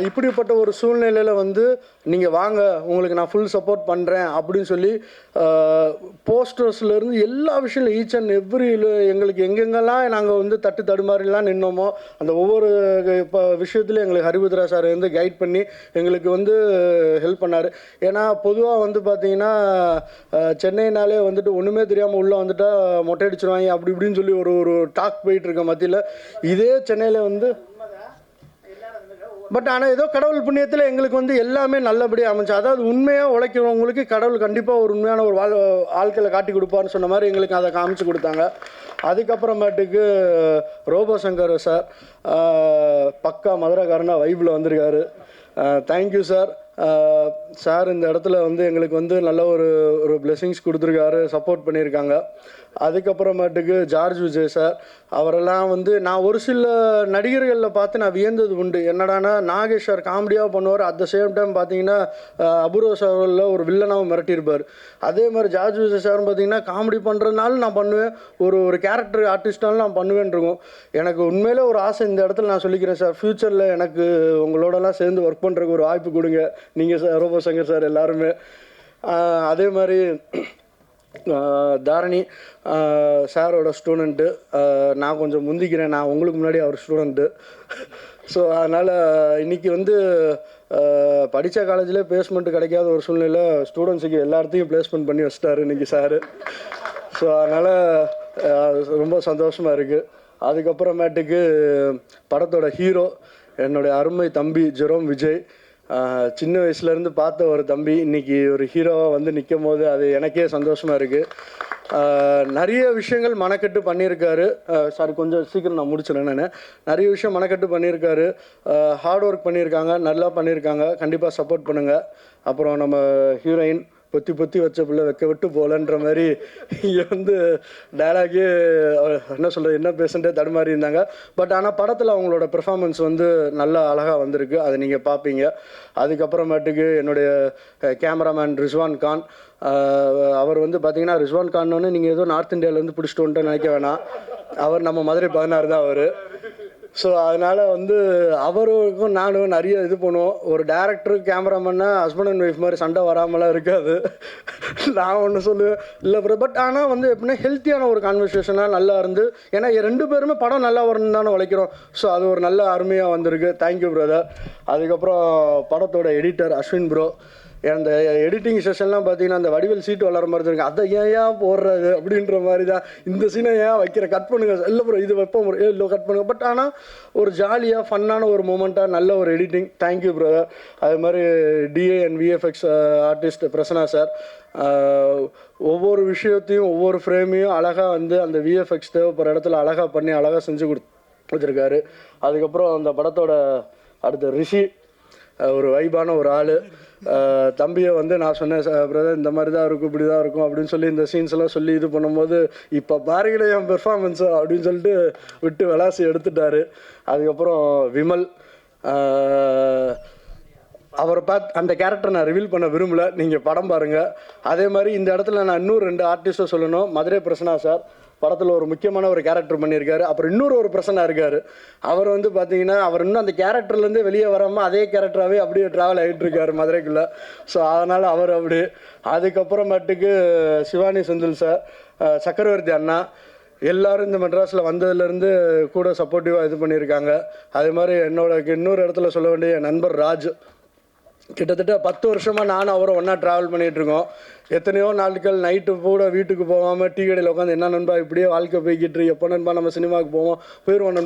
இப்படிப்பட்ட ஒரு சூழ்நிலையில் வந்து நீங்கள் வாங்க, உங்களுக்கு நான் ஃபுல் சப்போர்ட் பண்ணுறேன் அப்படின்னு சொல்லி போஸ்டர்ஸ்லேருந்து எல்லா விஷயம் ஈச் அண்ட் எவ்ரி எங்களுக்கு எங்கெங்கெல்லாம் நாங்கள் வந்து தடுமாறிலாம் நின்னோமோ அந்த ஒவ்வொரு இப்போ விஷயத்துலையும் எங்களுக்கு அறிவுத்ரா சார் வந்து கைட் பண்ணி எங்களுக்கு வந்து ஹெல்ப் பண்ணார். ஏன்னா பொதுவாக வந்து பார்த்திங்கன்னா சென்னைனாலே வந்துட்டு ஒன்றுமே தெரியாமல் உள்ளே வந்துட்டால் மொட்டை அடிச்சிருவாங்க அப்படி இப்படின்னு சொல்லி ஒரு டாக் போயிட்டுருக்க மத்தியில் இதே சென்னையில் வந்து பட் ஆனால் ஏதோ கடவுள் புண்ணியத்தில் எங்களுக்கு வந்து எல்லாமே நல்லபடியாக அமைச்சு, அதாவது உண்மையாக உழைக்கிறவங்களுக்கு கடவுள் கண்டிப்பாக ஒரு உண்மையான ஒரு ஆட்களை காட்டி கொடுப்பார்னு சொன்ன மாதிரி எங்களுக்கு அதை காமிச்சு கொடுத்தாங்க. அதுக்கப்புறமேட்டுக்கு ரோபோ சங்கர் சார் பக்கா மதுரைக்காரனா வைப்பில் வந்திருக்காரு. Thank you sir. சார் இந்த இடத்துல வந்து எங்களுக்கு வந்து நல்ல ஒரு பிளெஸிங்ஸ் கொடுத்துருக்காரு, சப்போர்ட் பண்ணியிருக்காங்க. அதுக்கப்புறமேட்டுக்கு ஜார்ஜ் விஜய் சார், அவரெல்லாம் வந்து நான் ஒரு சில நடிகர்களில் பார்த்து நான் வியந்தது உண்டு. என்னடானா நாகேஷ் சார் காமெடியாக பண்ணுவார், அட் த சேம் டைம் பார்த்தீங்கன்னா அபூர்வ சாரில் ஒரு வில்லனாகவும் மிரட்டியிருப்பார். அதே மாதிரி ஜார்ஜ் விஜய் சார்னு பார்த்தீங்கன்னா காமெடி பண்ணுறதுனால நான் பண்ணுவேன், ஒரு கேரக்டர் ஆர்டிஸ்டாலும் நான் பண்ணுவேன் இருக்கும். எனக்கு உண்மையிலே ஒரு ஆசை இந்த இடத்துல நான் சொல்லிக்கிறேன் சார், ஃப்யூச்சரில் எனக்கு உங்களோடலாம் சேர்ந்து ஒர்க் பண்ணுறதுக்கு ஒரு வாய்ப்பு கொடுங்க, நீங்கள் சார், ரோபோ சங்கர் சார் எல்லாருமே. அதே மாதிரி தாரணி சாரோட ஸ்டூடெண்ட்டு, நான் கொஞ்சம் முந்திக்கிறேன், நான் உங்களுக்கு முன்னாடி அவர் ஸ்டூடெண்ட்டு. ஸோ அதனால் இன்றைக்கி வந்து படித்த காலேஜில் பிளேஸ்மெண்ட்டு கிடைக்காத ஒரு சூழ்நிலை, ஸ்டூடெண்ட்ஸுக்கு எல்லாத்தையும் பிளேஸ்மெண்ட் பண்ணி வச்சிட்டாரு இன்றைக்கி சாரு. ஸோ அதனால் ரொம்ப சந்தோஷமாக இருக்குது. அதுக்கப்புறமேட்டுக்கு படத்தோட ஹீரோ என்னுடைய அருமை தம்பி ஜெரோம் விஜய். சின்ன வயசுலேருந்து பார்த்த ஒரு தம்பி இன்றைக்கி ஒரு ஹீரோவாக வந்து நிற்கும் போது அது எனக்கே சந்தோஷமாக இருக்குது. நிறைய விஷயங்கள் மனக்கட்டு பண்ணியிருக்காரு. சாரி, கொஞ்சம் சீக்கிரம் நான் முடிச்சிடறேன். நான் நிறைய விஷயம் மனக்கட்டு பண்ணியிருக்காரு, ஹார்ட் ஒர்க் பண்ணியிருக்காங்க, நல்லா பண்ணியிருக்காங்க. கண்டிப்பாக சப்போர்ட் பண்ணுங்கள். அப்புறம் நம்ம ஹீரோயின் பொத்தி பொத்தி வச்ச பிள்ளை வைக்க விட்டு போகலன்ற மாதிரி இங்கே வந்து டைலாகே என்ன சொல்கிறது, என்ன பேசுகிறே தடுமாறி இருந்தாங்க. பட் ஆனால் படத்தில் அவங்களோட பெர்ஃபார்மன்ஸ் வந்து நல்லா அழகாக வந்திருக்கு, அதை நீங்கள் பார்ப்பீங்க. அதுக்கப்புறமேட்டுக்கு என்னுடைய கேமராமேன் ரிஸ்வான் கான், அவர் வந்து பார்த்தீங்கன்னா ரிஸ்வான் கான்னு நீங்கள் ஏதோ நார்த் இந்தியாவிலேருந்து பிடிச்சிட்டு வந்துட்டு நினைக்க வேணாம், அவர் நம்ம மதுரை 16 தான் அவர். ஸோ அதனால் வந்து அவருக்கும் நானும் நிறைய இது பண்ணுவோம். ஒரு டேரக்டரு கேமராமேன்னா ஹஸ்பண்ட் அண்ட் ஒய்ஃப் மாதிரி சண்டை வராமலாம் இருக்காது. நான் ஒன்று சொல்லுவேன் இல்லை ப்ரோ, பட் ஆனால் வந்து எப்படின்னா ஹெல்த்தியான ஒரு கான்வர்சேஷனாக நல்லா இருந்து, ஏன்னா 2 பேருமே படம் நல்லா வரணும்னு தானே உழைக்கிறோம். ஸோ அது ஒரு நல்ல அருமையாக வந்திருக்கு. Thank you brother. அதுக்கப்புறம் படத்தோட எடிட்டர் அஸ்வின் ப்ரோ, அந்த எடிட்டிங் செஷன்லாம் பார்த்தீங்கன்னா அந்த வடிவேல் சீட்டு வளர மாதிரி இருக்கு, அதை ஏன் போடுறது அப்படின்ற மாதிரி தான். இந்த சீனை ஏன் வைக்கிற, கட் பண்ணுங்க, இல்லை ப்ரோ இது வைப்போம், இல்லை கட் பண்ணுங்க. பட் ஆனால் ஒரு ஜாலியாக ஃபன்னான ஒரு மூமெண்ட்டாக நல்ல ஒரு எடிட்டிங். Thank you brother. அது மாதிரி DA and VFX artist Prasanna sir, ஒவ்வொரு விஷயத்தையும் ஒவ்வொரு ஃப்ரேமையும் அழகாக வந்து அந்த விஎஃப்எக்ஸ் தேவைப்படுற இடத்துல அழகாக பண்ணி அழகாக செஞ்சு கொடுத்துருக்காரு. அதுக்கப்புறம் அந்த படத்தோட அடுத்த ரிஷி, ஒரு வைபான ஒரு ஆள். தம்பியை வந்து நான் சொன்னேன், பிரதர் இந்த மாதிரி தான் இருக்கும், இப்படி தான் இருக்கும் அப்படின்னு சொல்லி இந்த சீன்ஸ் எல்லாம் சொல்லி இது பண்ணும்போது, இப்போ பாருங்களேன் என் பெர்ஃபார்மன்ஸு அப்படின்னு சொல்லிட்டு விட்டு விளாசி எடுத்துட்டாரு. அதுக்கப்புறம் விமல், அவரை பார்த்து அந்த கேரக்டரை நான் ரிவீல் பண்ண விரும்பல, நீங்கள் படம் பாருங்கள். அதே மாதிரி இந்த இடத்துல நான் இன்னும் 2 ஆர்டிஸ்ட்டை சொல்லணும். மதுரை பிரசன்னா சார் படத்தில் ஒரு முக்கியமான ஒரு கேரக்டர் பண்ணியிருக்காரு. அப்புறம் இன்னொரு பிரசன்னா இருக்கார், அவர் வந்து பார்த்தீங்கன்னா அவர் இன்னும் அந்த கேரக்டர்லேருந்து வெளியே வராமல் அதே கேரக்டராகவே அப்படியே ட்ராவல் ஆகிட்டு இருக்காரு மதுரைக்குள்ளே. ஸோ அதனால் அவர் அப்படி. அதுக்கப்புறமேட்டுக்கு சிவானி செந்தில் சார், சக்கரவர்த்தி அண்ணா, எல்லோரும் இந்த மெட்ராஸில் வந்ததுலேருந்து கூட சப்போர்ட்டிவாக இது பண்ணியிருக்காங்க. அதே மாதிரி இன்னொரு இடத்துல சொல்ல வேண்டிய நண்பர் ராஜ், கிட்டத்தட்ட 10 வருஷமாக நானும் அவரும் ஒன்றா ட்ராவல் பண்ணிகிட்ருக்கோம். எத்தனையோ நாட்கள் நைட்டு கூட வீட்டுக்கு போகாமல் டீ கடையில் உட்காந்து என்ன நண்பா இப்படியே வாழ்க்கை போய்கிட்டு, எப்போ நண்பா நம்ம சினிமாவுக்கு போவோம், போயிடுவோம்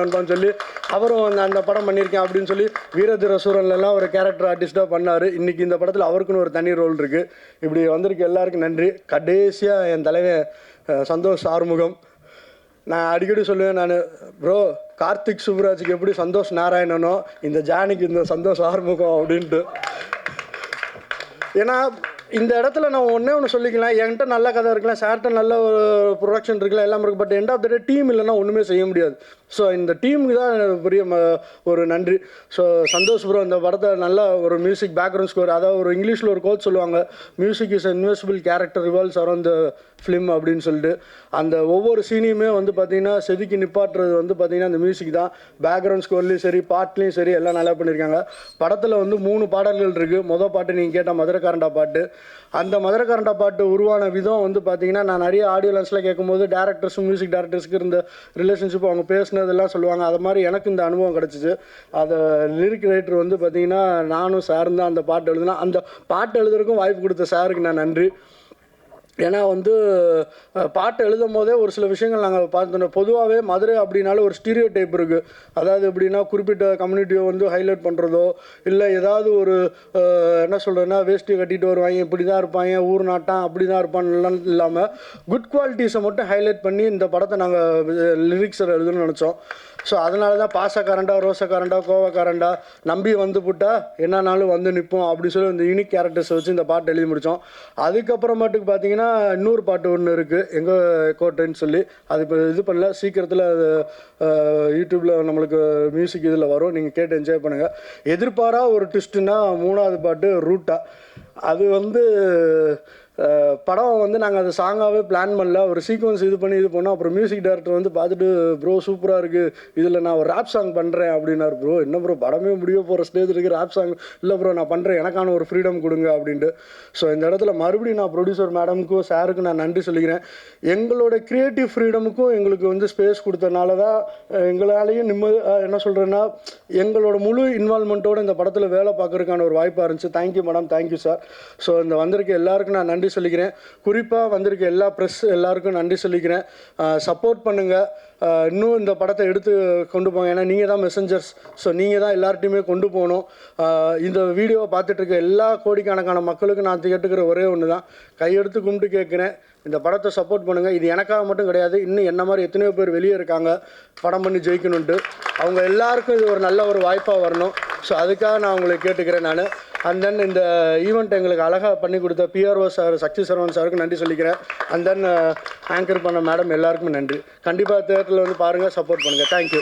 நண்பான்னு சொல்லி அவரும் அந்த படம் பண்ணியிருக்கேன் அப்படின்னு சொல்லி வீரதீர சூரன்லாம் ஒரு கேரக்டர் ஆர்டிஸ்ட்டாக பண்ணார். இன்றைக்கி இந்த படத்தில் அவருக்குன்னு ஒரு தனி ரோல் இருக்குது. இப்படி வந்திருக்கு எல்லாருக்கும் நன்றி. கடைசியாக என் தலைவன் சந்தோஷ் ஆறுமுகம், நான் அடிக்கடி சொல்லுவேன், நான் ப்ரோ கார்த்திக் சுப்ராஜுக்கு எப்படி சந்தோஷ் நாராயணனோ இந்த ஜானிக்கு இந்த சந்தோஷ் ஆறுமுகம் அப்படின்ட்டு. ஏன்னா இந்த இடத்துல நான் ஒன்று சொல்லிக்கலாம், என்கிட்ட நல்ல கதை இருக்கலாம், சார்ட்ட நல்ல ஒரு ப்ரொடக்ஷன் இருக்கலாம், எல்லாம் இருக்குது. But end of the day team இல்லைன்னா ஒன்றுமே செய்ய முடியாது. ஸோ இந்த டீமுக்கு தான் பெரிய ஒரு நன்றி. ஸோ சந்தோஷ் ப்ரோ இந்த படத்தை நல்ல ஒரு மியூசிக் பேக்ரவுண்ட் ஸ்கோர், அதாவது ஒரு இங்கிலீஷில் ஒரு கோட் சொல்லுவாங்க, music is invisible character revolves around the film அப்படின்னு சொல்லிட்டு. அந்த ஒவ்வொரு சீனையுமே வந்து பார்த்திங்கன்னா செதுக்கி நிப்பாட்டுறது வந்து பார்த்திங்கன்னா அந்த மியூசிக் தான். பேக்ரவுண்ட் ஸ்கோர்லேயும் சரி, பாட்லேயும் சரி, எல்லாம் நல்லா பண்ணியிருக்காங்க. படத்தில் வந்து 3 பாடல்கள் இருக்குது. மொதல் பாட்டு நீங்கள் கேட்டால் மதுரைக்காரண்டா பாட்டு. அந்த மதுரைக்காரண்டா பாட்டு உருவான விதம் வந்து பார்த்திங்கன்னா, நான் நிறைய ஆடியோ லான்ஸில் கேட்கும்போது டேரக்டர்ஸும் மியூசிக் டேரக்டர்ஸுக்கு இருந்த ரிலேஷன்ஷிப் அவங்க பேசினதெல்லாம் சொல்லுவாங்க. அது மாதிரி எனக்கு இந்த அனுபவம் கிடச்சிச்சு. அதை லிரிக் ரைட்டர் வந்து பார்த்திங்கன்னா நானும் சாரும் தான் அந்த பாட்டு எழுதுனா. அந்த பாட்டு எழுதுறதுக்கும் வாய்ப்பு கொடுத்த சாருக்கு நான் நன்றி. ஏன்னா வந்து பாட்டு எழுதும் போதே ஒரு சில விஷயங்கள் நாங்கள் பார்த்தோம். பொதுவாகவே மதுரை அப்படின்னாலே ஒரு ஸ்டீரியோ டைப் இருக்குது. அதாவது எப்படின்னா குறிப்பிட்ட கம்யூனிட்டியை வந்து ஹைலைட் பண்ணுறதோ இல்லை ஏதாவது ஒரு என்ன சொல்கிறேன்னா வேஷ்டி கட்டிட்டு வருவாங்க, இப்படி தான் இருப்பாங்க, ஊர் நாட்டான் அப்படி தான் இருப்பான்லாம் இல்லாமல் குட் குவாலிட்டிஸை மட்டும் ஹைலைட் பண்ணி இந்த படத்தை நாங்கள் லிரிக்ஸை எழுதணும்னு நினச்சோம். ஸோ அதனால தான் பாசக்காரண்டா, ரோசக்காரண்டா, கோவக்காரண்டா, நம்பி வந்து புட்டா என்னன்னாலும் வந்து நிற்போம் அப்படி சொல்லி இந்த யூனிக் கேரக்டர்ஸை வச்சு இந்த பாட்டு எழுதி முடித்தோம். அதுக்கப்புறமாட்டுக்கு பார்த்தீங்கன்னா இன்னொரு பாட்டு ஒன்று இருக்குது, எங்கள் கோட்டைன்னு சொல்லி. அது இப்போ இது பண்ணல, சீக்கிரத்தில் அது யூடியூப்பில் நம்மளுக்கு மியூசிக் இதில் வரும், நீங்கள் கேட்டு என்ஜாய் பண்ணுங்கள். எதிர்பாரா ஒரு ட்விஸ்ட்டுன்னா 3வது பாட்டு ரூட்டா. அது வந்து படம் வந்து நாங்கள் அது சாங்காகவே பிளான் பண்ணல, ஒரு சீக்வன்ஸ் இது பண்ணோம். அப்புறம் மியூசிக் டைரக்டர் வந்து பார்த்துட்டு ப்ரோ சூப்பராக இருக்குது, இதில் நான் ஒரு ரேப் சாங் பண்ணுறேன் அப்படின்னாரு. ப்ரோ என்ன ப்ரோ படமே முடிய போகிற ஸ்டேஜ் இருக்குது, ரேப் சாங் இல்லை ப்ரோ நான் பண்ணுறேன், எனக்கான ஒரு ஃப்ரீடம் கொடுங்க அப்படின்ட்டு. ஸோ இந்த இடத்துல மறுபடியும் நான் ப்ரொடியூசர் மேடமுக்கும் சாருக்கும் நான் நன்றி சொல்லிக்கிறேன். எங்களோட க்ரியேட்டிவ் ஃப்ரீடமுக்கும் எங்களுக்கு வந்து ஸ்பேஸ் கொடுத்தனால தான் எங்களாலேயும் என்ன சொல்கிறேன்னா எங்களோட முழு இன்வால்மெண்ட்டோடு இந்த படத்தில் வேலை பார்க்கறதுக்கான ஒரு வாய்ப்பாக இருந்துச்சு. Thank you madam, thank you sir. So இந்த வந்திருக்க எல்லாருக்கும் நான் நன்றி சொல்லிக்கிறேன். குறிப்பாக வந்திருக்க எல்லா ப்ரெஸ் எல்லாருக்கும் நன்றி சொல்லிக்கிறேன். சப்போர்ட் பண்ணுங்கள், இன்னும் இந்த படத்தை எடுத்து கொண்டு போங்க. ஏன்னா நீங்கள் தான் மெசஞ்சர்ஸ். ஸோ நீங்கள் தான் எல்லார்ட்டையுமே கொண்டு போகணும். இந்த வீடியோவை பார்த்துட்ருக்க எல்லா கோடிக்கணக்கான மக்களுக்கு நான் கேட்டுக்கிற ஒரே ஒன்று தான், கையெடுத்து கும்பிட்டு கேட்குறேன், இந்த படத்தை சப்போர்ட் பண்ணுங்கள். இது எனக்காக மட்டும் கிடையாது, இன்னும் என்ன மாதிரி எத்தனையோ பேர் வெளியே இருக்காங்க படம் பண்ணி ஜெயிக்கணுன்ட்டு. அவங்க எல்லாருக்கும் இது ஒரு நல்ல ஒரு வாய்ப்பாக வரணும். ஸோ அதுக்காக நான் உங்களை கேட்டுக்கிறேன் நான். அண்ட் தென் இந்த ஈவெண்ட் எங்களுக்கு அழகாக பண்ணி கொடுத்த பிஆர்ஓ சார், சக்தி சரவணன் சாருக்கு நன்றி சொல்லிக்கிறேன். அண்ட் தென் ஆங்கர் பண்ண மேடம் எல்லாருக்கும் நன்றி. கண்டிப்பாக தேட்டரில் வந்து பாருங்கள், சப்போர்ட் பண்ணுங்கள். தேங்க்யூ.